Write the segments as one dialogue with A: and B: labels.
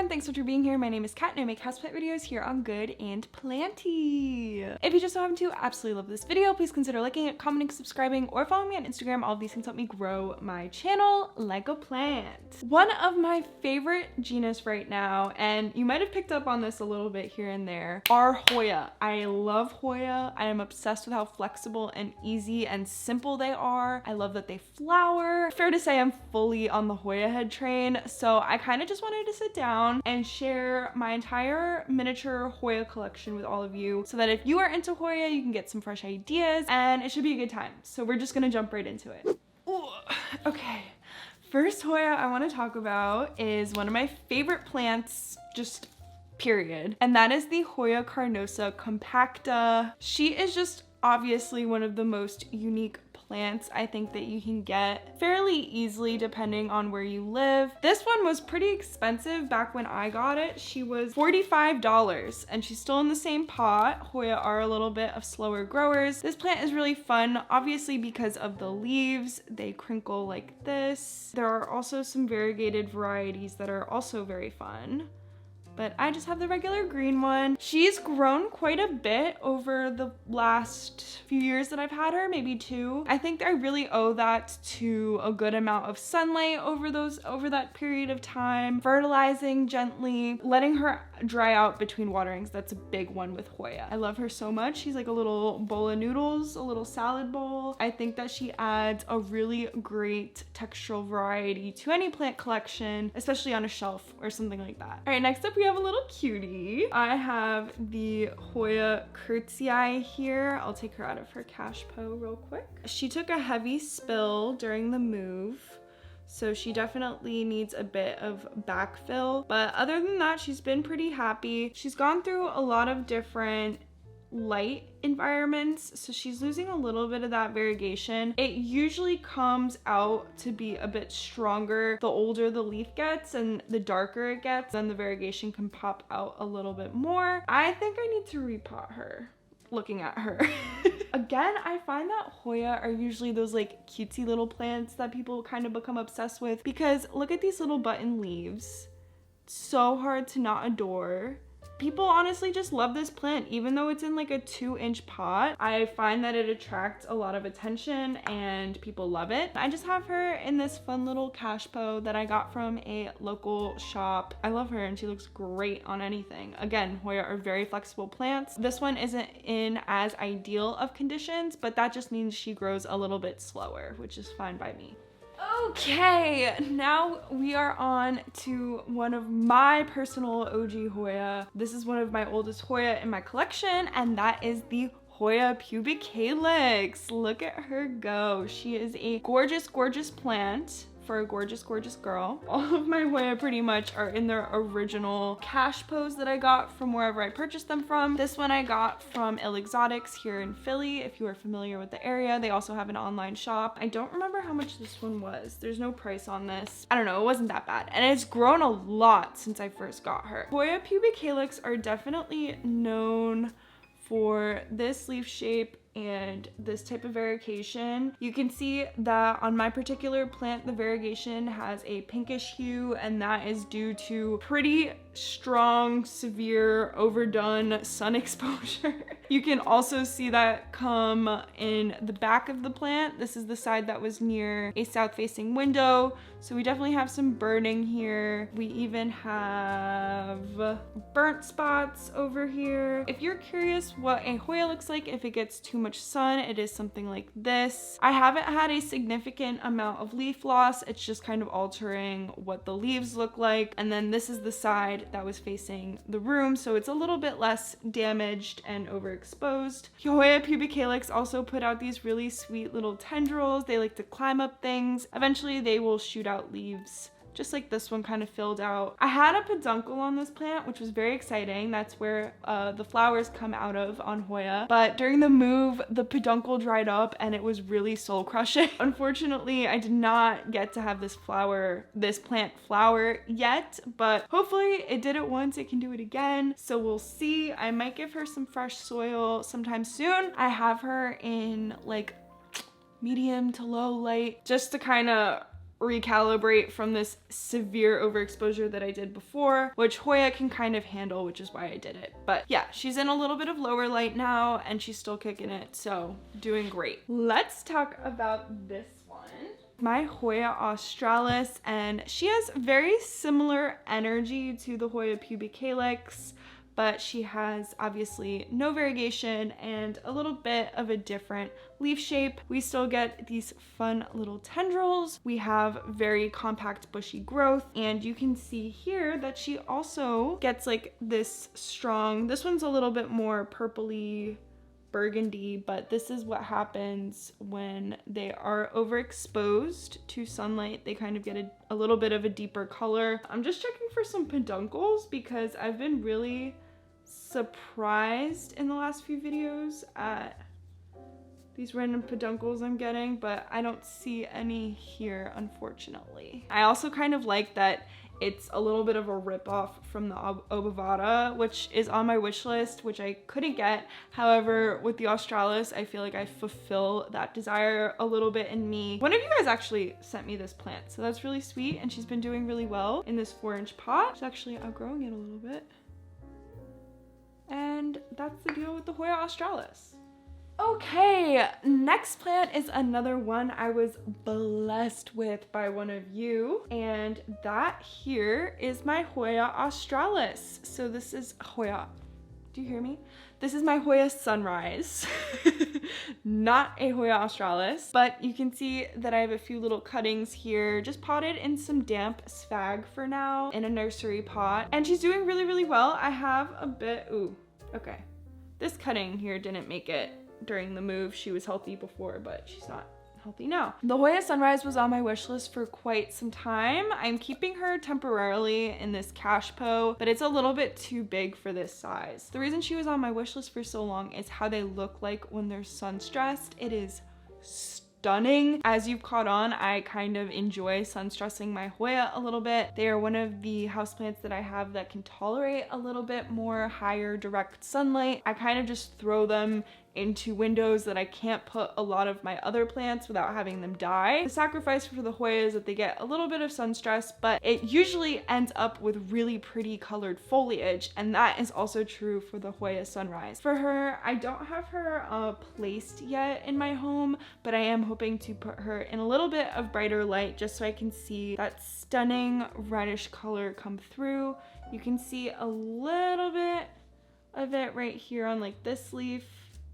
A: everyone, thanks so much for being here. My name is Kat and I make houseplant videos here on Good and Planty. If you just so happen to absolutely love this video, please consider liking it, commenting, subscribing, or following me on Instagram. All of these things help me grow my channel like a plant. One of my favorite genus right now, and you might have picked up on this a little bit here and there, are Hoya. I love Hoya. I am obsessed with how flexible and easy and simple they are. I love that they flower. Fair to say I'm fully on the Hoya head train, so I kind of just wanted to sit down and share my entire miniature Hoya collection with all of you so that if you are into Hoya, you can get some fresh ideas and it should be a good time. So we're just gonna jump right into it. Ooh, okay. First Hoya I want to talk about is one of my favorite plants, just period, and that is the Hoya Carnosa Compacta. She is just obviously one of the most unique plants I think that you can get fairly easily depending on where you live. This one was pretty expensive back when I got it. She was $45 and she's still in the same pot. Hoya are a little bit of slower growers. This plant is really fun, obviously because of the leaves. They crinkle like this. There are also some variegated varieties that are also very fun, but I just have the regular green one. She's grown quite a bit over the last few years that I've had her, maybe 2. I think I really owe that to a good amount of sunlight over that period of time, fertilizing gently, letting her dry out between waterings. That's a big one with Hoya. I love her so much. She's like a little bowl of noodles, a little salad bowl. I think that she adds a really great textural variety to any plant collection, especially on a shelf or something like that. All right, next up we have a little cutie. I have the Hoya Curtisy Eye here. I'll take her out of her cash po real quick. She took a heavy spill during the move, so she definitely needs a bit of backfill, but other than that, she's been pretty happy. She's gone through a lot of different light environments, so she's losing a little bit of that variegation. It usually comes out to be a bit stronger the older the leaf gets and the darker it gets, then the variegation can pop out a little bit more. I think I need to repot her. Looking at her. Again, I find that Hoya are usually those like cutesy little plants that people kind of become obsessed with, because look at these little button leaves. So hard to not adore. People honestly just love this plant, even though it's in like a 2-inch pot. I find that it attracts a lot of attention and people love it. I just have her in this fun little cash po that I got from a local shop. I love her and she looks great on anything. Again, Hoya are very flexible plants. This one isn't in as ideal of conditions, but that just means she grows a little bit slower, which is fine by me. Okay, now we are on to one of my personal OG Hoya. This is one of my oldest Hoya in my collection, and that is the Hoya Pubescens. Look at her go. She is a gorgeous, gorgeous plant for a gorgeous, gorgeous girl. All of my Hoya pretty much are in their original cash pose that I got from wherever I purchased them from. This one I got from Il Exotics here in Philly, if you are familiar with the area. They also have an online shop. I don't remember how much this one was. There's no price on this. I don't know, it wasn't that bad. And it's grown a lot since I first got her. Hoya Pubescens are definitely known for this leaf shape and this type of variegation. You can see that on my particular plant, the variegation has a pinkish hue, and that is due to pretty strong, severe, overdone sun exposure. You can also see that come in the back of the plant. This is the side that was near a south-facing window, so we definitely have some burning here. We even have burnt spots over here. If you're curious what a Hoya looks like if it gets too much sun, it is something like this. I haven't had a significant amount of leaf loss. It's just kind of altering what the leaves look like. And then this is the side that was facing the room, so it's a little bit less damaged and overexposed. Hoya Pubescens also put out these really sweet little tendrils. They like to climb up things. Eventually they will shoot out leaves, just like this one kind of filled out. I had a peduncle on this plant, which was very exciting. That's where the flowers come out of on Hoya. But during the move, the peduncle dried up and it was really soul crushing. Unfortunately, I did not get to have this plant flower yet, but hopefully it did it once, it can do it again. So we'll see. I might give her some fresh soil sometime soon. I have her in like medium to low light just to kind of recalibrate from this severe overexposure that I did before, which Hoya can kind of handle, which is why I did it. But yeah, she's in a little bit of lower light now and she's still kicking it, so doing great. Let's talk about this one. My Hoya Australis, and she has very similar energy to the Hoya Pubescens, but she has obviously no variegation and a little bit of a different leaf shape. We still get these fun little tendrils. We have very compact bushy growth, and you can see here that she also gets like this strong, this one's a little bit more purpley burgundy, but this is what happens when they are overexposed to sunlight. They kind of get a little bit of a deeper color. I'm just checking for some peduncles because I've been really surprised in the last few videos at these random peduncles I'm getting, but I don't see any here, unfortunately. I also kind of like that it's a little bit of a ripoff from the Obovata, which is on my wish list, which I couldn't get. However, with the Australis, I feel like I fulfill that desire a little bit in me. One of you guys actually sent me this plant, so that's really sweet, and she's been doing really well in this 4-inch pot. She's actually outgrowing it a little bit. And that's the deal with the Hoya Australis. Okay, next plant is another one I was blessed with by one of you, and that here is my Hoya Australis. So this is Hoya, do you hear me? This is my Hoya Sunrise, not a Hoya Australis, but you can see that I have a few little cuttings here, just potted in some damp sphagnum for now in a nursery pot, and she's doing really, really well. I have a bit, ooh, okay. This cutting here didn't make it during the move. She was healthy before, but she's not healthy now. The Hoya Sunrise was on my wish list for quite some time. I'm keeping her temporarily in this cash po, but it's a little bit too big for this size. The reason she was on my wish list for so long is how they look like when they're sun stressed. It is stunning. As you've caught on, I kind of enjoy sun stressing my Hoya a little bit. They are one of the houseplants that I have that can tolerate a little bit more higher direct sunlight. I kind of just throw them into windows that I can't put a lot of my other plants without having them die. The sacrifice for the Hoya is that they get a little bit of sun stress, but it usually ends up with really pretty colored foliage, and that is also true for the Hoya Sunrise. For her, I don't have her placed yet in my home, but I am hoping to put her in a little bit of brighter light just so I can see that stunning reddish color come through. You can see a little bit of it right here on like this leaf.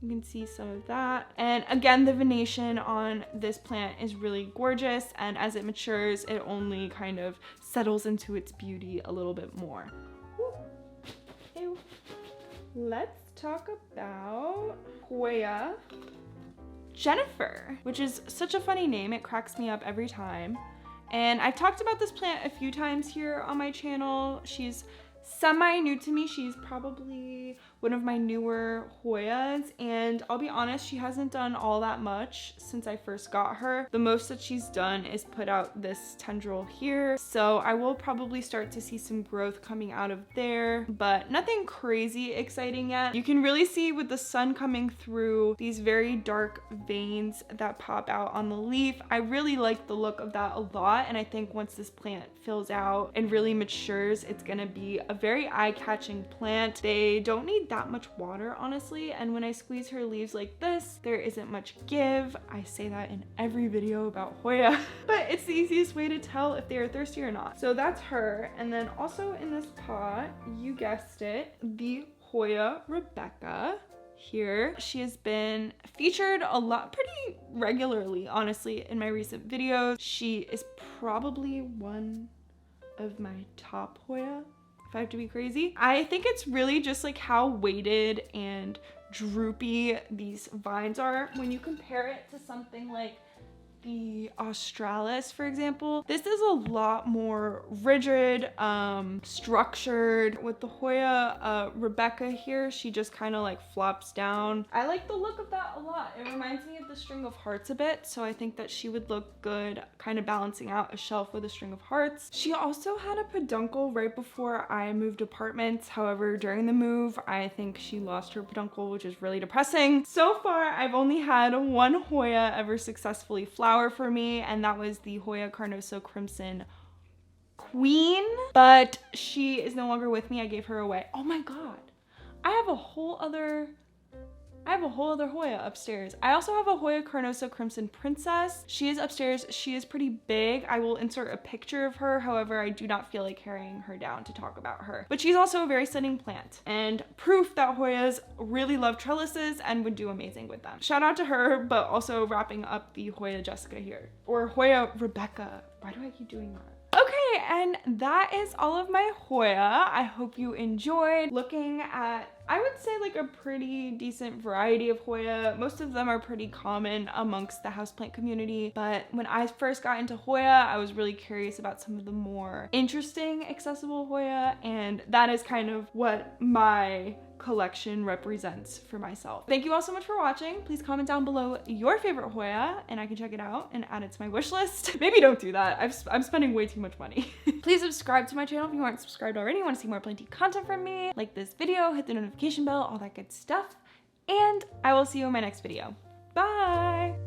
A: You can see some of that. And again, the venation on this plant is really gorgeous, and as it matures, it only kind of settles into its beauty a little bit more. Ew. Let's talk about Hoya Jennifer, which is such a funny name. It cracks me up every time. And I've talked about this plant a few times here on my channel. She's semi-new to me. She's probably one of my newer Hoyas, and I'll be honest, she hasn't done all that much since I first got her. The most that she's done is put out this tendril here, so I will probably start to see some growth coming out of there, but nothing crazy exciting yet. You can really see with the sun coming through these very dark veins that pop out on the leaf. I really like the look of that a lot, and I think once this plant fills out and really matures, it's gonna be a very eye-catching plant. They don't need that much water, honestly, and when I squeeze her leaves like this, there isn't much give. I say that in every video about Hoya, but it's the easiest way to tell if they are thirsty or not. So that's her. And then also in this pot, you guessed it, the Hoya Rebecca here. She has been featured a lot, pretty regularly, honestly, in my recent videos. She is probably one of my top Hoya, if I have to be crazy. I think it's really just like how weighted and droopy these vines are. When you compare it to something like the Australis, for example, this is a lot more rigid, structured. With the Hoya Rebecca here, she just kind of like flops down. I like the look of that a lot. It reminds me of the string of hearts a bit, so I think that she would look good kind of balancing out a shelf with a string of hearts. She also had a peduncle right before I moved apartments. However, during the move, I think she lost her peduncle, which is really depressing. So far, I've only had one Hoya ever successfully flower, flower for me, and that was the Hoya Carnosa Crimson Queen, but she is no longer with me. I gave her away. Oh my god, I have a whole other Hoya upstairs. I also have a Hoya Carnosa Crimson Princess. She is upstairs. She is pretty big. I will insert a picture of her. However, I do not feel like carrying her down to talk about her. But she's also a very stunning plant and proof that Hoyas really love trellises and would do amazing with them. Shout out to her, but also wrapping up the Hoya Jessica here. Or Hoya Rebecca. Why do I keep doing that? Okay, and that is all of my Hoya. I hope you enjoyed looking at, I would say, like a pretty decent variety of Hoya. Most of them are pretty common amongst the houseplant community, but when I first got into Hoya, I was really curious about some of the more interesting accessible Hoya, and that is kind of what my collection represents for myself. Thank you all so much for watching. Please comment down below your favorite Hoya and I can check it out and add it to my wish list. Maybe don't do that. I'm spending way too much money. Please subscribe to my channel if you aren't subscribed already and want to see more Planty content from me. Like this video, hit the notification bell, all that good stuff. And I will see you in my next video. Bye!